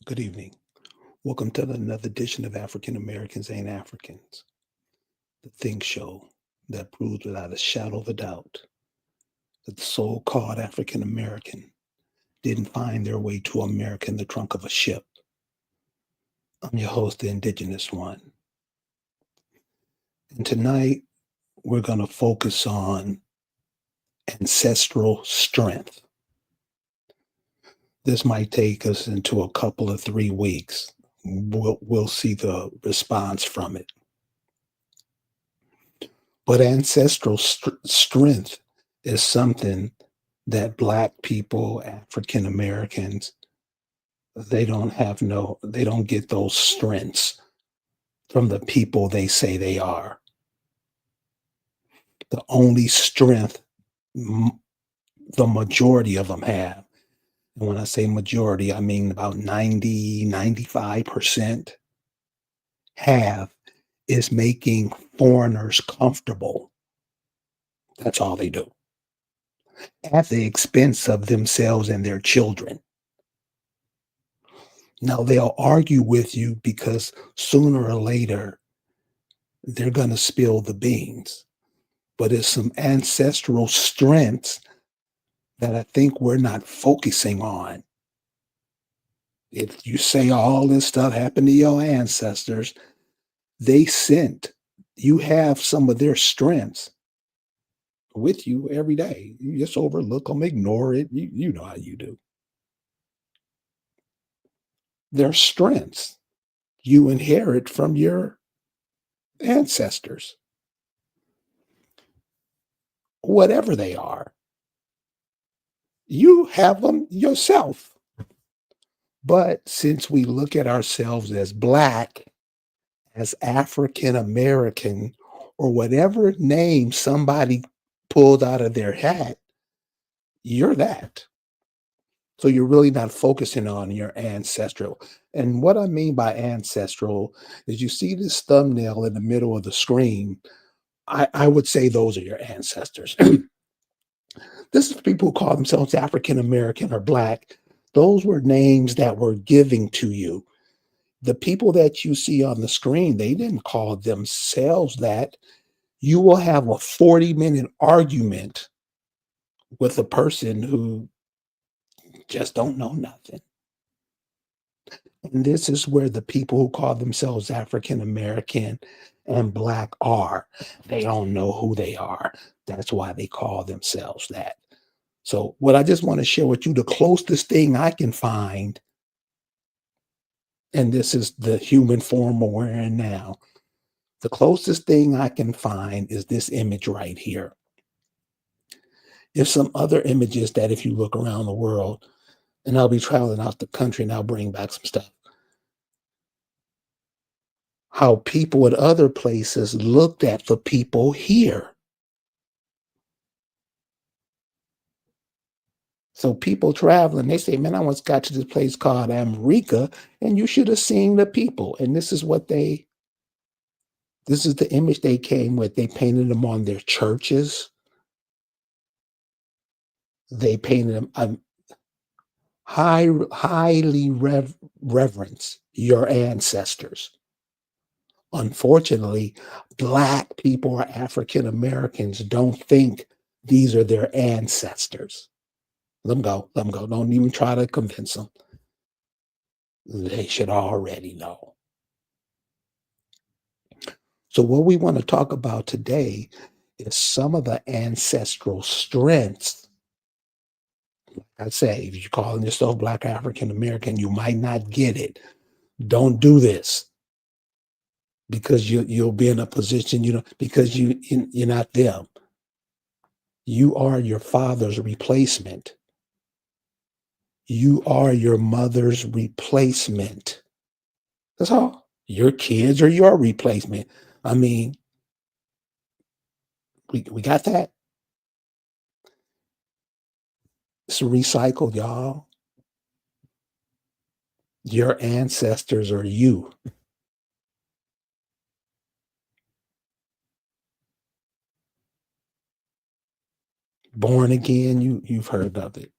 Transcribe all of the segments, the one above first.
Good evening. Welcome to another edition of African Americans Ain't Africans, the Think Show that proves without a shadow of a doubt that the so called African American didn't find their way to America in the trunk of a ship. I'm your host, the Indigenous One. And tonight we're going to focus on ancestral strength. This might take us into a couple of 3 weeks. We'll see the response from it. But ancestral strength is something that Black people, African Americans, they don't get those strengths from the people they say they are. The only strength the majority of them have, and when I say majority, I mean about 90, 95% have, is making foreigners comfortable. That's all they do, at the expense of themselves and their children. Now, they'll argue with you because sooner or later they're going to spill the beans. But it's some ancestral strengths that I think we're not focusing on. If you say all this stuff happened to your ancestors, they sent, you have some of their strengths with you every day. You just overlook them, ignore it. You know how you do. Their strengths you inherit from your ancestors, whatever they are. You have them yourself. But since we look at ourselves as Black, as African American, or whatever name somebody pulled out of their hat, you're that. So you're really not focusing on your ancestral. And what I mean by ancestral is you see this thumbnail in the middle of the screen. I would say those are your ancestors. This is people who call themselves African American or Black. Those were names that were given to you. The people that you see on the screen, they didn't call themselves that. You will have a 40-minute argument with a person who just don't know nothing. And this is where the people who call themselves African American and Black are. They don't know who they are. That's why they call themselves that. So, what I just want to share with you, the closest thing I can find, and this is the human form we're in now, the closest thing I can find is this image right here. There's some other images that if you look around the world, and I'll be traveling out the country and I'll bring back some stuff, how people in other places looked at the people here. So people traveling, they say, man, I once got to this place called America, and you should have seen the people. And this is the image they came with. They painted them on their churches. They painted them highly reverence your ancestors. Unfortunately, Black people or African Americans don't think these are their ancestors. Let them go. Let them go. Don't even try to convince them. They should already know. So, what we want to talk about today is some of the ancestral strengths. I say, if you're calling yourself Black African American, you might not get it. Don't do this because you'll be in a position, because you're not them. You are your father's replacement. You are your mother's replacement. That's all. Your kids are your replacement. I mean, we got that. It's recycled, y'all. Your ancestors are you. Born again, you've heard of it.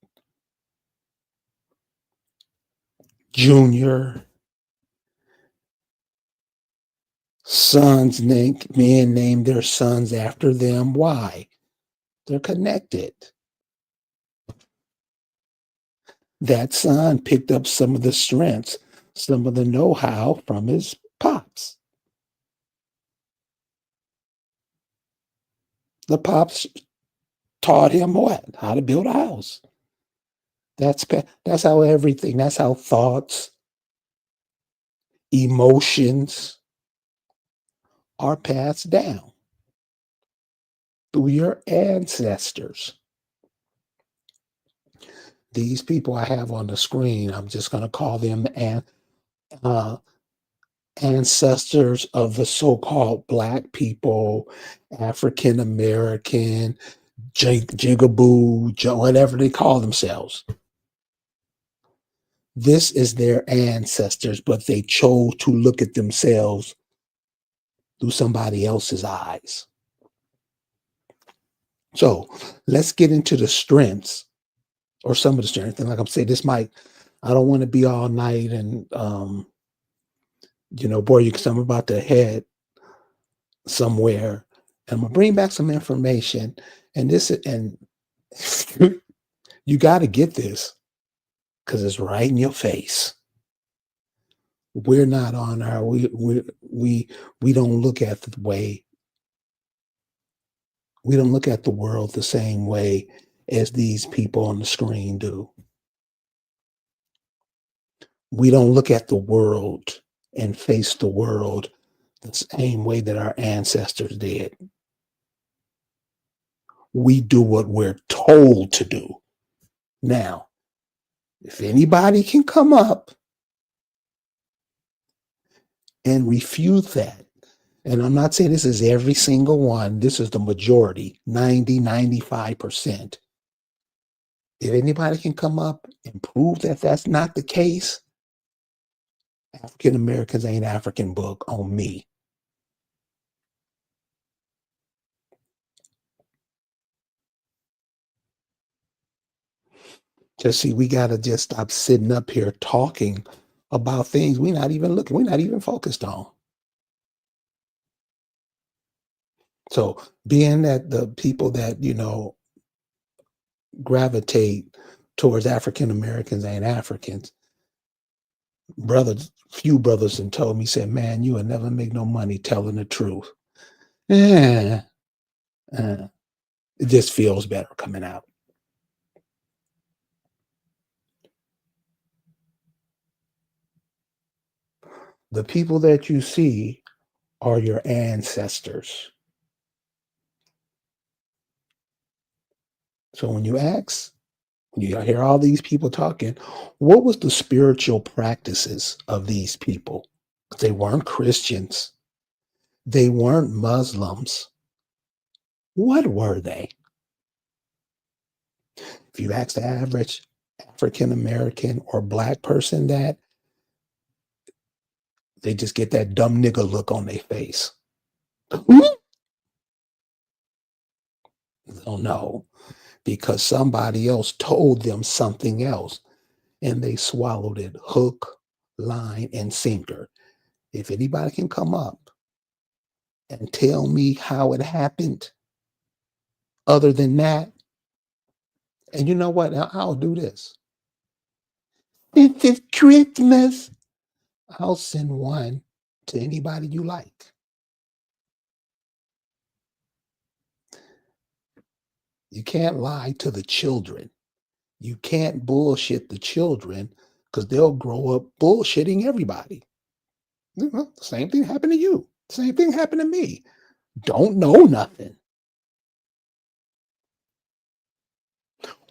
Junior, men name their sons after them. Why? They're connected. That son picked up some of the strengths, some of the know-how from his pops. The pops taught him what? How to build a house. That's how everything, that's how thoughts, emotions are passed down through your ancestors. These people I have on the screen, I'm just going to call them uh, ancestors of the so-called Black people, African American, jigaboo, whatever they call themselves. This is their ancestors, but they chose to look at themselves through somebody else's eyes. So let's get into the strengths or some of the strengths. And like I'm saying, I don't want to be all night and, bore you because I'm about to head somewhere. And I'm going to bring back some information. And you got to get this because it's right in your face. We're not on our, we don't look at the way, we don't look at the world the same way as these people on the screen do. We don't look at the world and face the world the same way that our ancestors did. We do what we're told to do. Now, if anybody can come up and refute that, and I'm not saying this is every single one, this is the majority, 95%. If anybody can come up and prove that that's not the case, African Americans ain't African book on me. Just see, we got to just stop sitting up here talking about things we're not even focused on. So, being that the people that, gravitate towards African Americans ain't Africans, few brothers and told me, said, man, you will never make no money telling the truth. Yeah, it just feels better coming out. The people that you see are your ancestors. So when you hear all these people talking, what was the spiritual practices of these people? They weren't Christians. They weren't Muslims. What were they? If you ask the average African American or Black person that, they just get that dumb nigga look on their face. Oh no, because somebody else told them something else and they swallowed it hook, line, and sinker. If anybody can come up and tell me how it happened other than that, and you know what? I'll do this. This is Christmas. I'll send one to anybody you like. You can't lie to the children. You can't bullshit the children because they'll grow up bullshitting everybody. The same thing happened to you. Same thing happened to me. Don't know nothing.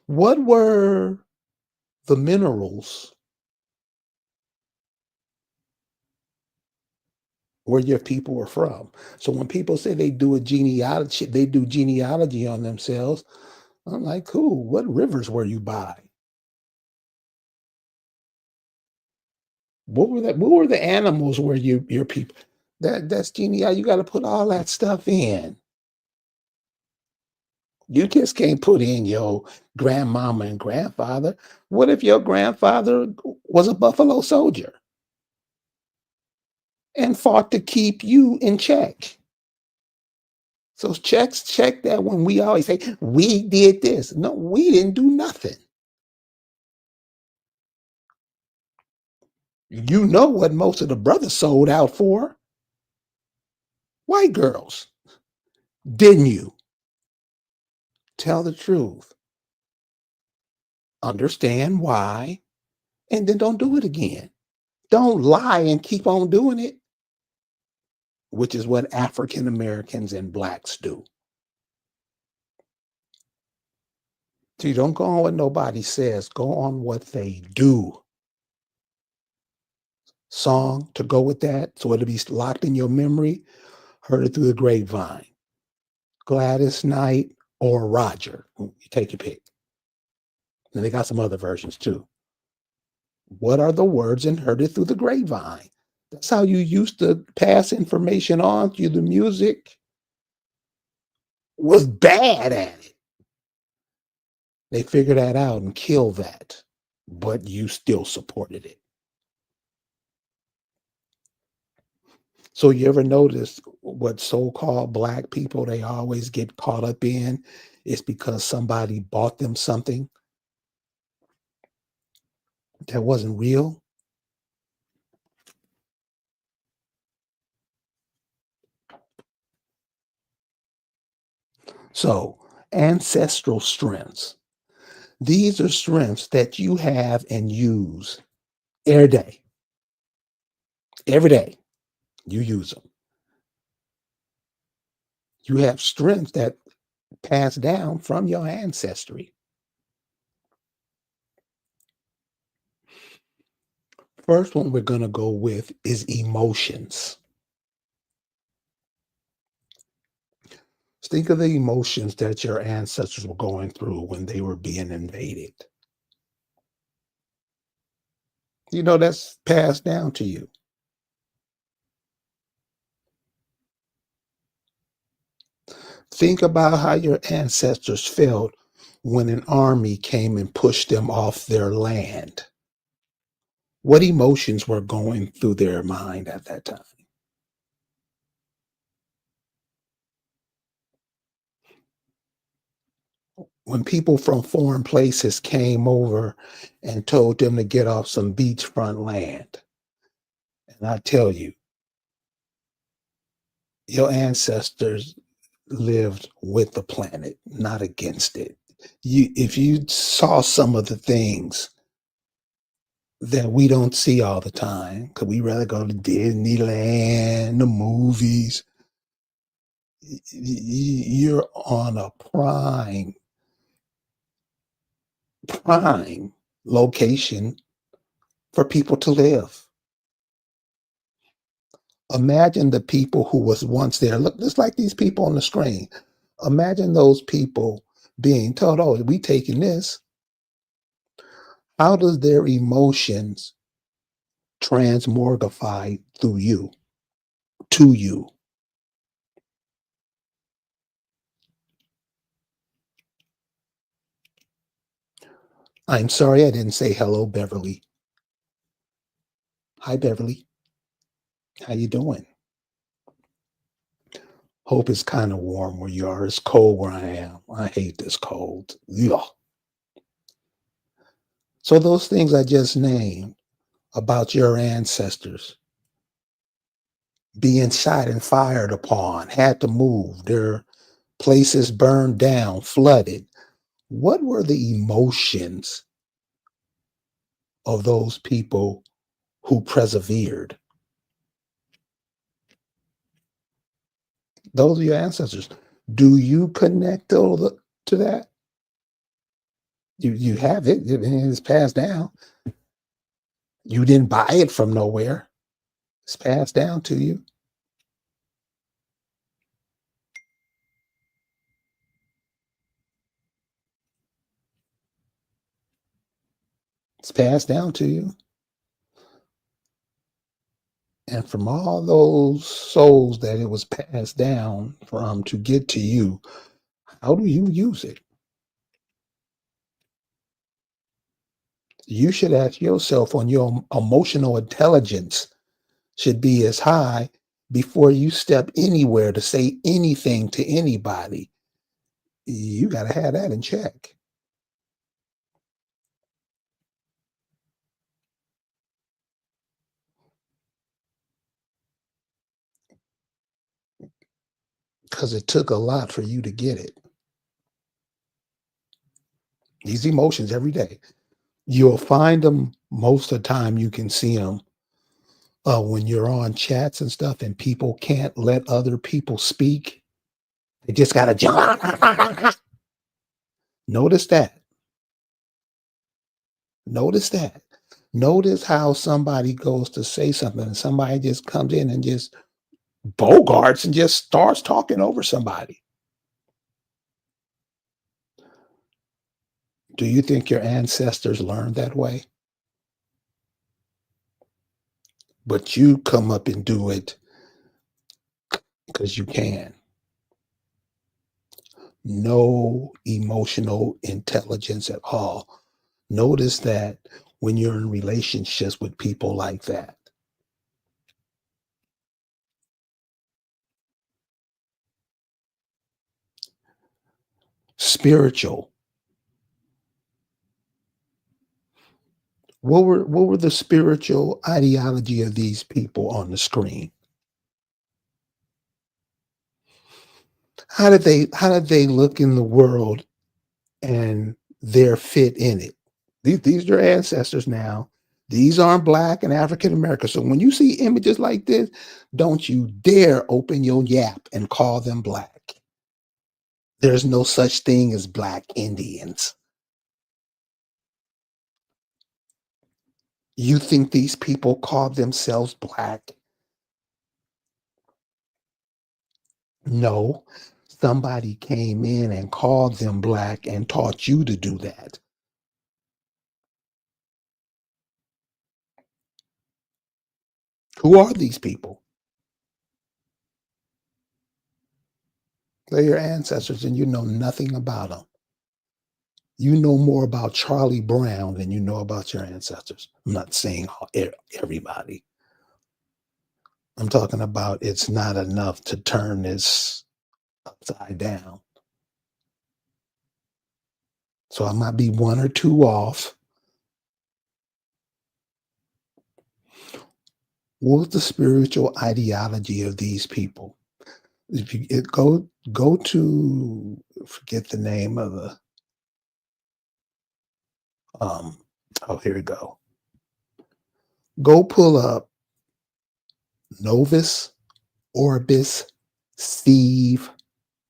What were the minerals where your people were from? So when people say they do genealogy on themselves, I'm like, cool. What rivers were you by? What were the animals where your people? That's genealogy. You got to put all that stuff in. You just can't put in your grandmama and grandfather. What if your grandfather was a Buffalo Soldier and fought to keep you in check? So check that when we always say we did this. No, we didn't do nothing. You know what most of the brothers sold out for? White girls. Didn't you? Tell the truth. Understand why, and then don't do it again. Don't lie and keep on doing it, which is what African Americans and blacks do. So you don't go on what nobody says, go on what they do. Song to go with that, so it'll be locked in your memory. Heard it through the grapevine. Gladys Knight or Roger. You take your pick. And they got some other versions too. What are the words in Heard It Through the Grapevine? That's how you used to pass information on through the music. Was bad at it. They figured that out and killed that, but you still supported it. So you ever notice what so-called black people they always get caught up in is because somebody bought them something that wasn't real? So ancestral strengths. These are strengths that you have and use every day. Every day you use them. You have strengths that pass down from your ancestry. First one we're going to go with is emotions. Think of the emotions that your ancestors were going through when they were being invaded. You know, that's passed down to you. Think about how your ancestors felt when an army came and pushed them off their land. What emotions were going through their mind at that time? When people from foreign places came over and told them to get off some beachfront land. And I tell you, your ancestors lived with the planet, not against it. If you saw some of the things that we don't see all the time, because we rather go to Disneyland, the movies, you're on a prime location for people to live. Imagine the people who was once there. Look, just like these people on the screen. Imagine those people being told, "Oh, we taking this." How does their emotions transmogrify through you to you? I'm sorry I didn't say hello, Beverly. Hi, Beverly. How you doing? Hope it's kind of warm where you are. It's cold where I am. I hate this cold. Ugh. So those things I just named about your ancestors being shot and fired upon, had to move, their places burned down, flooded. What were the emotions of those people who persevered? Those are your ancestors. Do you connect to that? You have it. It's passed down. You didn't buy it from nowhere. It's passed down to you. It's passed down to you. And from all those souls that it was passed down from to get to you, How do you use it? You should ask yourself on your emotional intelligence should be as high before you step anywhere to say anything to anybody. You got to have that in check because it took a lot for you to get it. These emotions every day. You'll find them most of the time. You can see them when you're on chats and stuff, and people can't let other people speak. They just got to notice that. Notice that. Notice how somebody goes to say something and somebody just comes in and just bogarts and just starts talking over somebody. Do you think your ancestors learned that way? But you come up and do it because you can. No emotional intelligence at all. Notice that when you're in relationships with people like that. Spiritual. What were the spiritual ideology of these people on the screen? How did they look in the world and their fit in it? These are your ancestors now. These aren't black and African American. So when you see images like this, don't you dare open your yap and call them black. There's no such thing as black Indians. You think these people call themselves black? No. Somebody came in and called them black and taught you to do that. Who are these people? They're your ancestors and you know nothing about them. You know more about Charlie Brown than you know about your ancestors. I'm not saying everybody. I'm talking about it's not enough to turn this upside down. So I might be one or two off. What's the spiritual ideology of these people? If you go to forget the name of the um oh here we go. Go pull up Novus Orbis Steve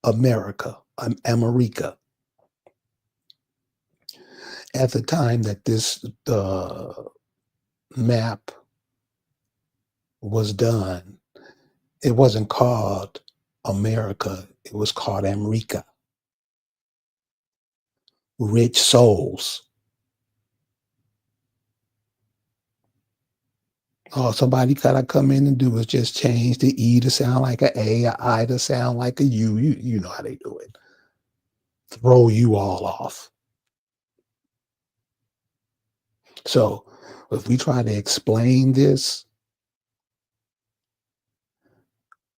America. At the time that this map was done, it wasn't called America, it was called America. Rich souls. All somebody gotta come in and do is just change the E to sound like a I to sound like a U. You know how they do it. Throw you all off. So if we try to explain this,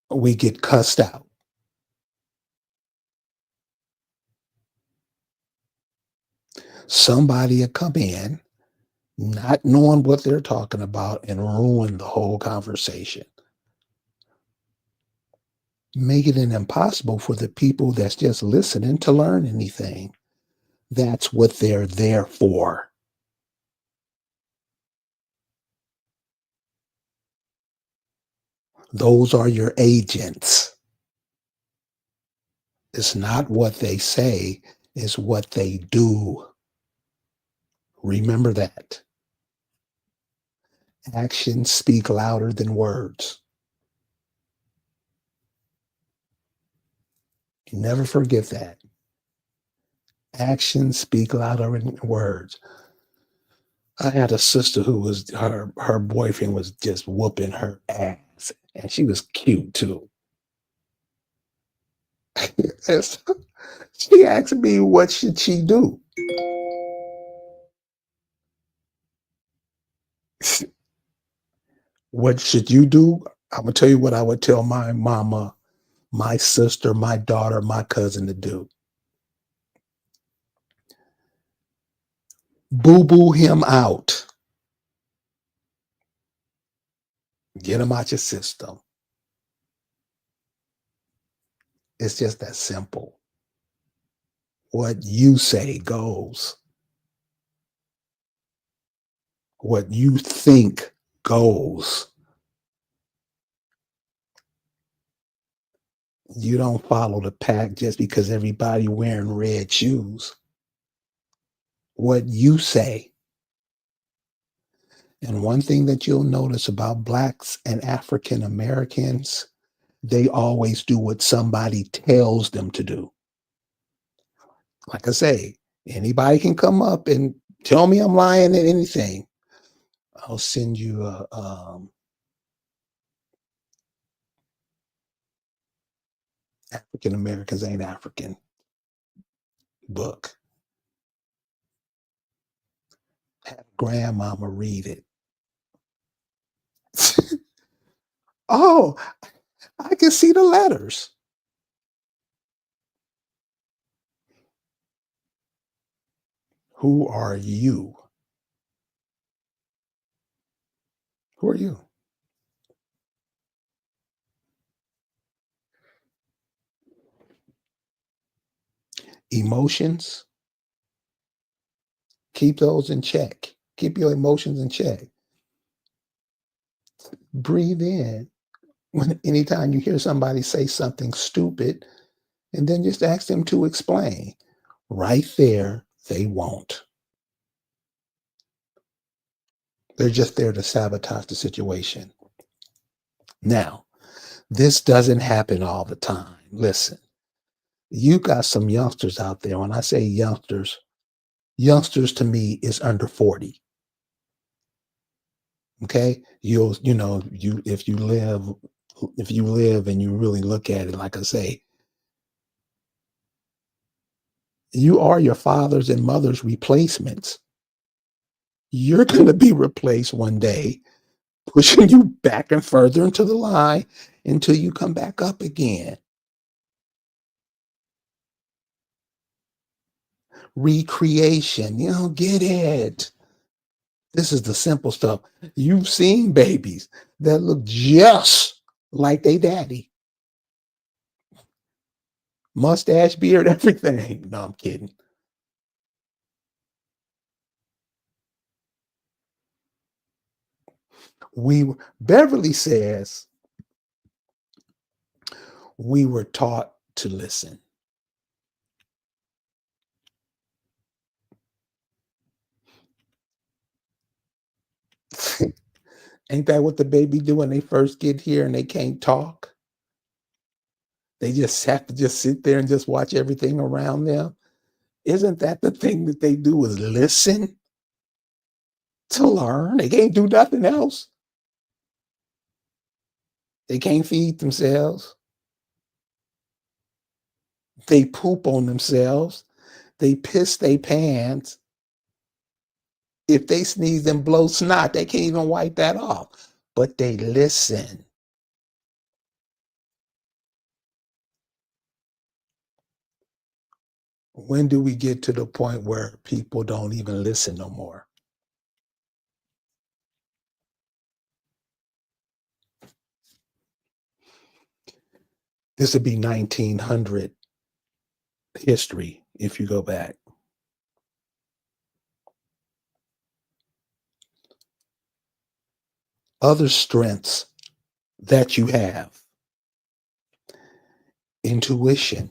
we get cussed out. Somebody will come in not knowing what they're talking about and ruin the whole conversation. Making it impossible for the people that's just listening to learn anything. That's what they're there for. Those are your agents. It's not what they say, it's what they do. Remember that. Actions speak louder than words. Never forget that. Actions speak louder than words. I had a sister who was her boyfriend was just whooping her ass, and she was cute too. Yes. She asked me what should she do. What should you do? I'm gonna tell you what I would tell my mama, my sister, my daughter, my cousin to do. Boo boo him out. Get him out your system. It's just that simple. What you say goes. What you think goes. You don't follow the pack just because everybody wearing red shoes. What you say. And one thing that you'll notice about blacks and African Americans, they always do what somebody tells them to do. Like I say, anybody can come up and tell me I'm lying at anything. I'll send you a African Americans Ain't African book. Have grandmama read it. Oh, I can see the letters. Who are you? Who are you? Emotions, keep those in check. Keep your emotions in check. Breathe in when anytime you hear somebody say something stupid, and then just ask them to explain. Right there, they won't. They're just there to sabotage the situation. Now, this doesn't happen all the time. Listen, you got some youngsters out there. When I say youngsters, youngsters to me is under 40. Okay. You if you live and you really look at it, like I say, you are your father's and mother's replacements. You're going to be replaced one day, pushing you back and further into the line until you come back up again. Recreation, you don't get it. This is the simple stuff. You've seen babies that look just like they daddy. Mustache, beard, everything. No, I'm kidding. Beverly says we were taught to listen. Ain't that what the baby do when they first get here and they can't talk? They just have to just sit there and just watch everything around them. Isn't that the thing that they do is listen to learn? They can't do nothing else. They can't feed themselves. They poop on themselves. They piss their pants. If they sneeze and blow snot, they can't even wipe that off. But they listen. When do we get to the point where people don't even listen no more? This would be 1900 history if you go back. Other strengths that you have: intuition.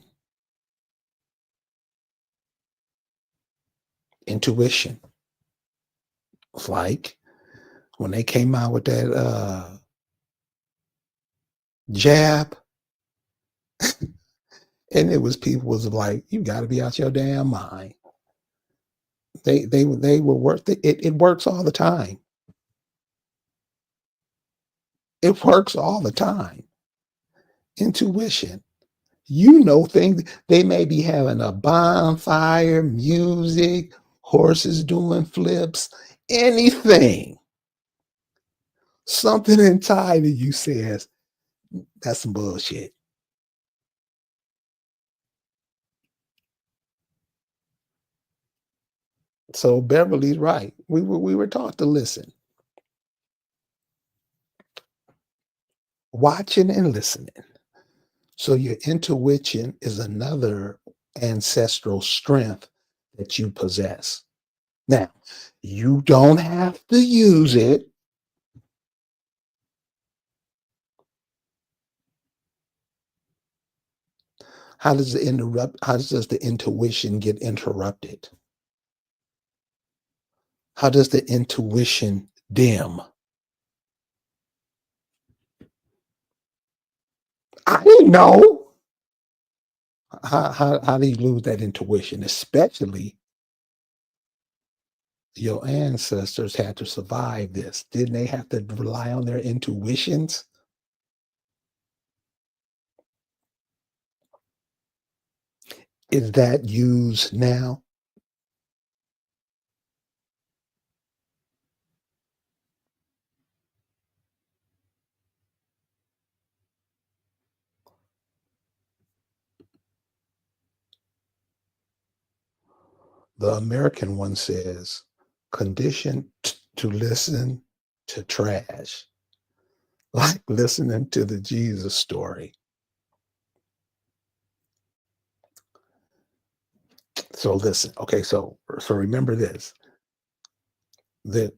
Intuition. It's like when they came out with that jab, and it was people was like, you got to be out your damn mind. They were worth it. It works all the time. It works all the time. Intuition. You know things. They may be having a bonfire, music, horses doing flips, anything. Something inside of you says, that's some bullshit. So Beverly's right. We were taught to listen, watching and listening. So your intuition is another ancestral strength that you possess. Now, you don't have to use it. How does the intuition get interrupted? How does the intuition dim? I didn't know. How do you lose that intuition? Especially your ancestors had to survive this. Didn't they have to rely on their intuitions? Is that used now? The American one says, conditioned to listen to trash, like listening to the Jesus story. So listen, okay, so remember this, that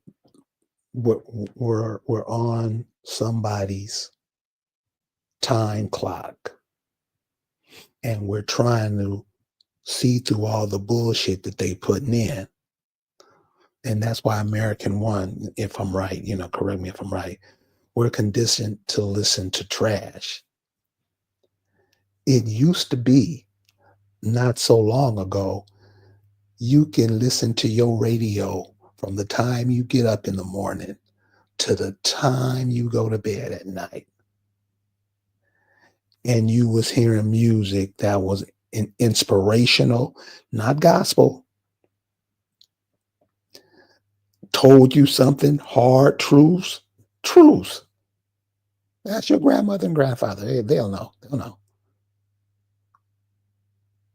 we're on somebody's time clock and we're trying to see through all the bullshit that they putting in. And that's why American one, if I'm right, correct me if I'm right, we're conditioned to listen to trash. It used to be not so long ago, you can listen to your radio from the time you get up in the morning to the time you go to bed at night. And you was hearing music that was inspirational, not gospel, told you something, hard truths, truths. That's your grandmother and grandfather. They'll know. They'll know.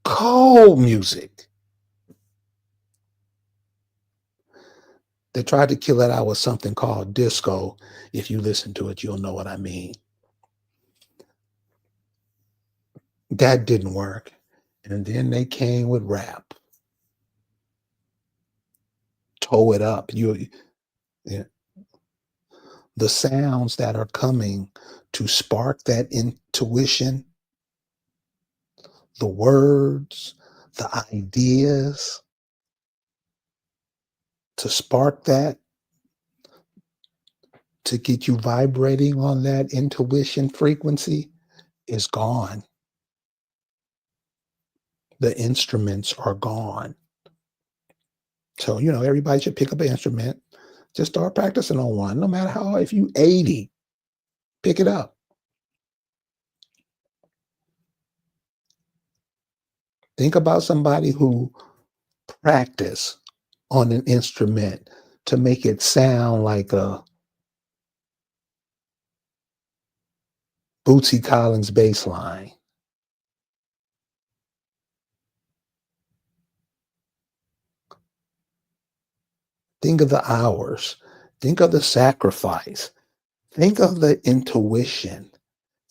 Cold music. They tried to kill it out with something called disco. If you listen to it, you'll know what I mean. That didn't work. And then they came with rap, toe it up. Yeah, the sounds that are coming to spark that intuition, the words, the ideas, to spark that, to get you vibrating on that intuition frequency is gone. The instruments are gone. So, everybody should pick up an instrument. Just start practicing on one. No matter how, if you 80, pick it up. Think about somebody who practice on an instrument to make it sound like a Bootsy Collins bass line. Think of the hours. Think of the sacrifice. Think of the intuition.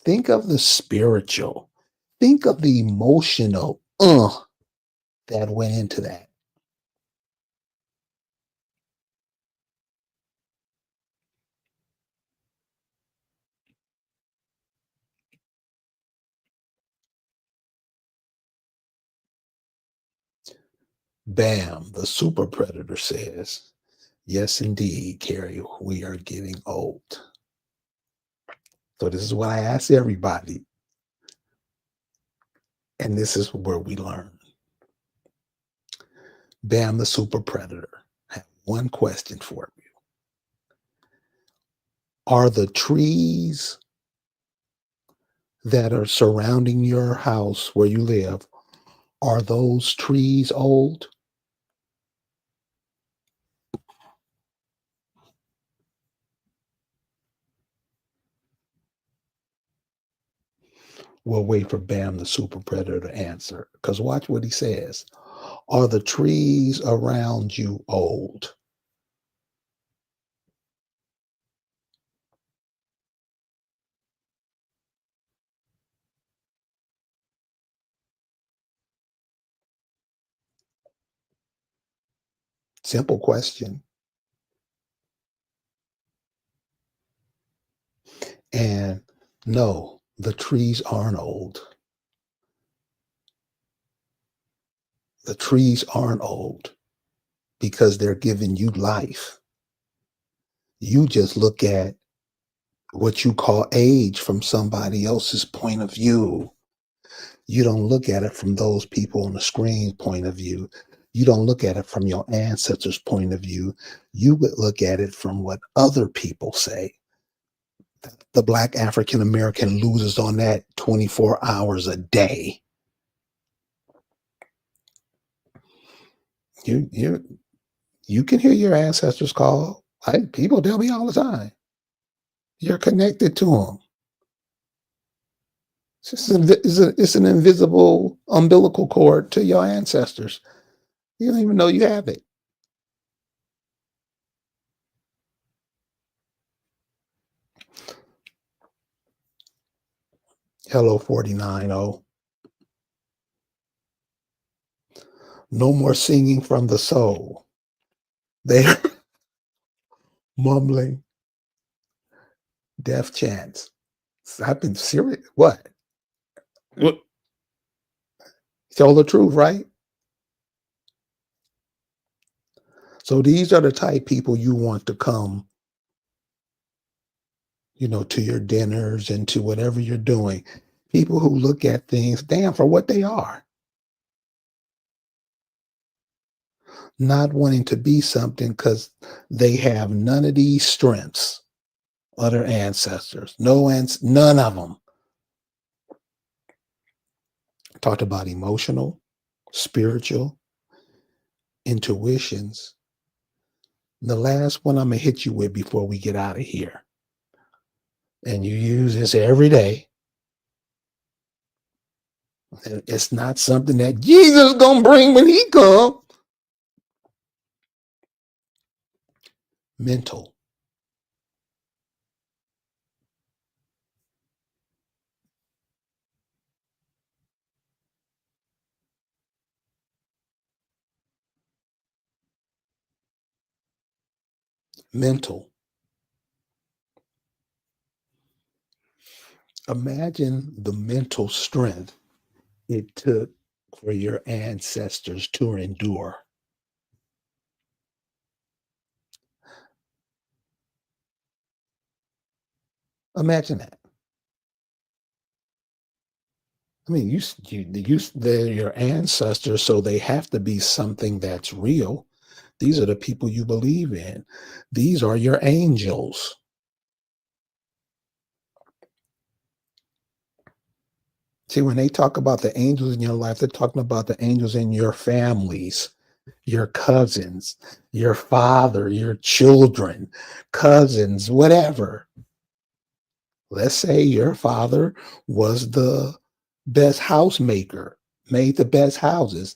Think of the spiritual. Think of the emotional that went into that. Bam, the super predator says, yes, indeed, Carrie, we are getting old. So this is what I ask everybody, and this is where we learn. Bam, the super predator. I have one question for you. Are the trees that are surrounding your house where you live, are those trees old? We'll wait for Bam the super predator to answer. Because watch what he says. Are the trees around you old? Simple question. And no, the trees aren't old. The trees aren't old because they're giving you life. You just look at what you call age from somebody else's point of view. You don't look at it from those people on the screen point of view. You don't look at it from your ancestors' point of view. You would look at it from what other people say. The Black African American loses on that 24 hours a day. You you can hear your ancestors call. People tell me all the time. You're connected to them. It's an invisible umbilical cord to your ancestors. You don't even know you have it. Hello, 49O. No more singing from the soul. They're mumbling death chants. I've been serious. What? What? Tell the truth, right? So these are the type people you want to come, to your dinners and to whatever you're doing. People who look at things, damn, for what they are, not wanting to be something because they have none of these strengths of their ancestors. None of them. Talked about emotional, spiritual, intuitions. The last one I'm going to hit you with before we get out of here, and you use this every day. It's not something that Jesus going to bring when he come. Mental. Mental. Imagine the mental strength it took for your ancestors to endure. Imagine that. I mean, they're your ancestors, so they have to be something that's real. These are the people you believe in. These are your angels. See, when they talk about the angels in your life, they're talking about the angels in your families, your cousins, your father, your children, cousins, whatever. Let's say your father was the best housemaker, made the best houses.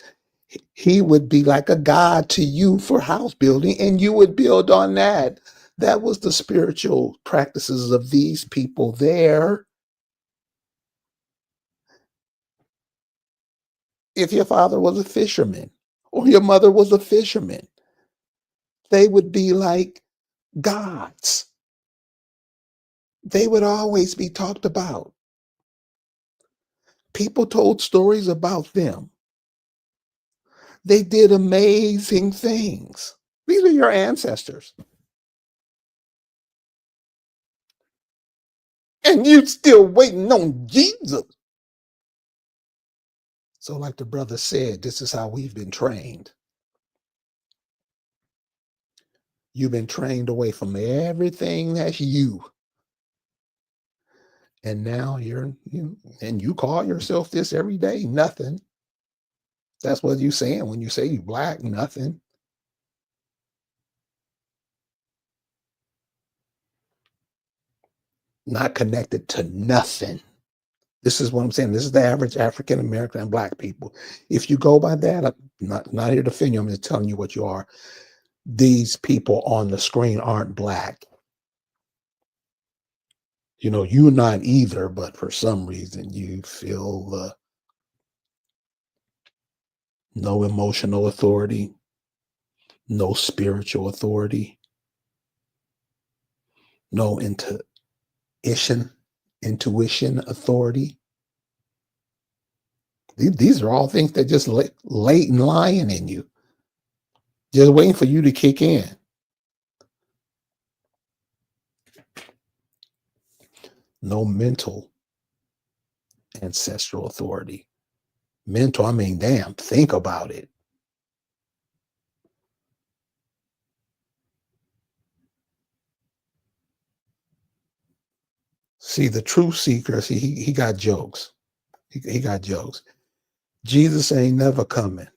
He would be like a god to you for house building, and you would build on that. That was the spiritual practices of these people there. If your father was a fisherman or your mother was a fisherman, they would be like gods. They would always be talked about. People told stories about them. They did amazing things. These are your ancestors. And you still waiting on Jesus. So, like the brother said, this is how we've been trained. You've been trained away from everything that's you And now and you call yourself this every day? Nothing. That's what you saying when you say you black, nothing. Not connected to nothing. This is what I'm saying. This is the average African American and black people. If you go by that, I'm not here to offend you. I'm just telling you what you are. These people on the screen aren't black. You're not either, but for some reason you feel no emotional authority, no spiritual authority, no intuition, intuition authority. These are all things that just latent lying in you, just waiting for you to kick in. No mental ancestral authority. Mental, I mean, damn, think about it. See, the truth seeker, see, he got jokes. He got jokes. Jesus ain't never coming.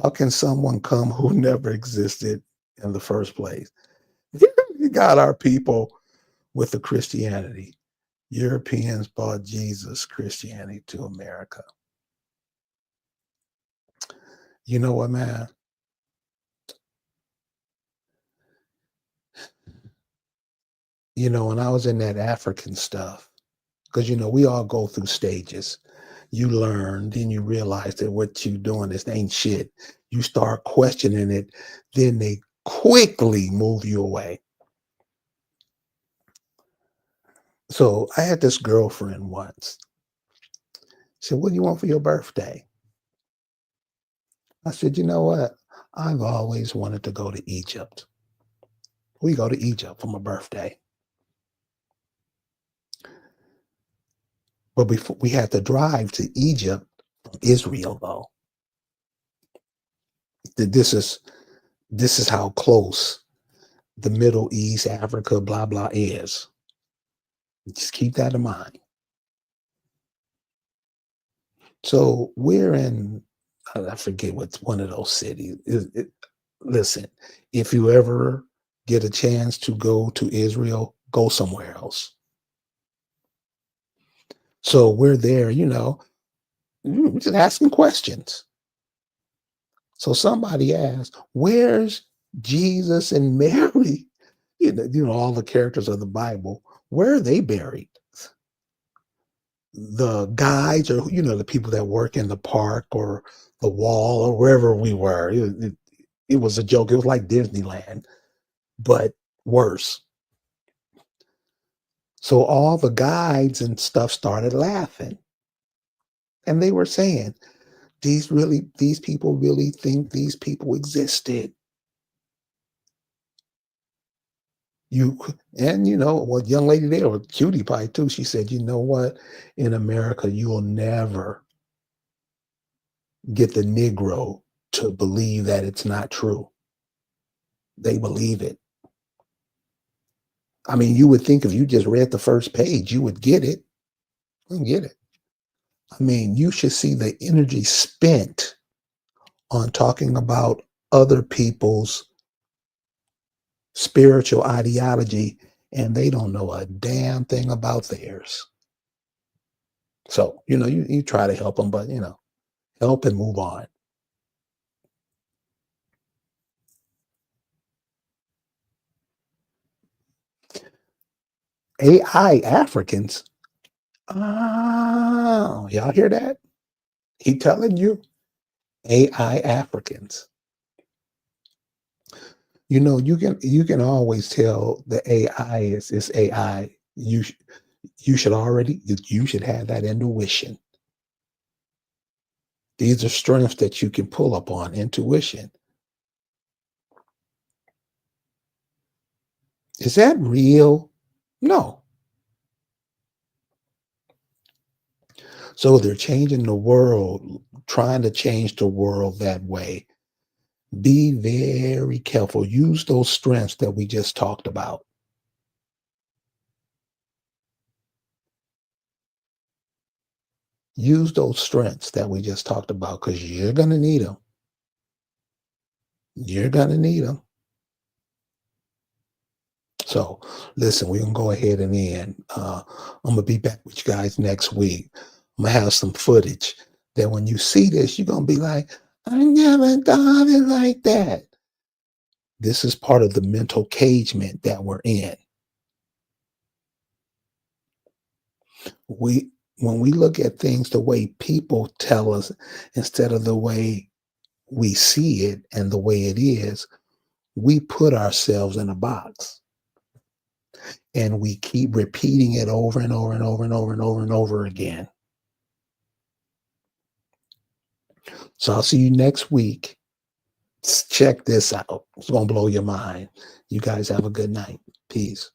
How can someone come who never existed in the first place? You got our people with the Christianity. Europeans brought Jesus Christianity to America. You know what, man? When I was in that African stuff, because we all go through stages. You learn, then you realize that what you're doing is ain't shit. You start questioning it, then they quickly move you away. So I had this girlfriend once. She said, "What do you want for your birthday?" I said, "You know what? I've always wanted to go to Egypt. We go to Egypt for my birthday." But before we had to drive to Egypt from Israel, though. This is how close the Middle East, Africa, blah blah is. Just keep that in mind. So we're in, I forget what's one of those cities. Listen, if you ever get a chance to go to Israel, go somewhere else. So we're there, we're just asking questions. So somebody asked, "Where's Jesus and Mary?" All the characters of the Bible. Where are they buried? The guides, or the people that work in the park or the wall or wherever we were. It was a joke. It was like Disneyland, but worse. So all the guides and stuff started laughing, and they were saying, these people really think these people existed. You and what young lady there, or cutie pie too, she said, "You know what? In America, you will never get the Negro to believe that it's not true. They believe it." I mean, you would think if you just read the first page, you would get it. You get it. I mean, you should see the energy spent on talking about other people's spiritual ideology, and they don't know a damn thing about theirs. So, you try to help them, but, help and move on. AI Africans. Oh, y'all hear that? He telling you AI Africans. You can always tell the AI is AI. You should have that intuition. These are strengths that you can pull up on, intuition. Is that real? No. So they're changing the world, trying to change the world that way. Be very careful. Use those strengths that we just talked about. Use those strengths that we just talked about because you're going to need them. You're going to need them. So, listen, we're going to go ahead and end. I'm going to be back with you guys next week. I'm going to have some footage that when you see this, you're going to be like, I never thought of it like that. This is part of the mental cagement that we're in. We When we look at things the way people tell us instead of the way we see it and the way it is, we put ourselves in a box and we keep repeating it over and over and over and over and over and over again. So I'll see you next week. Check this out. It's going to blow your mind. You guys have a good night. Peace.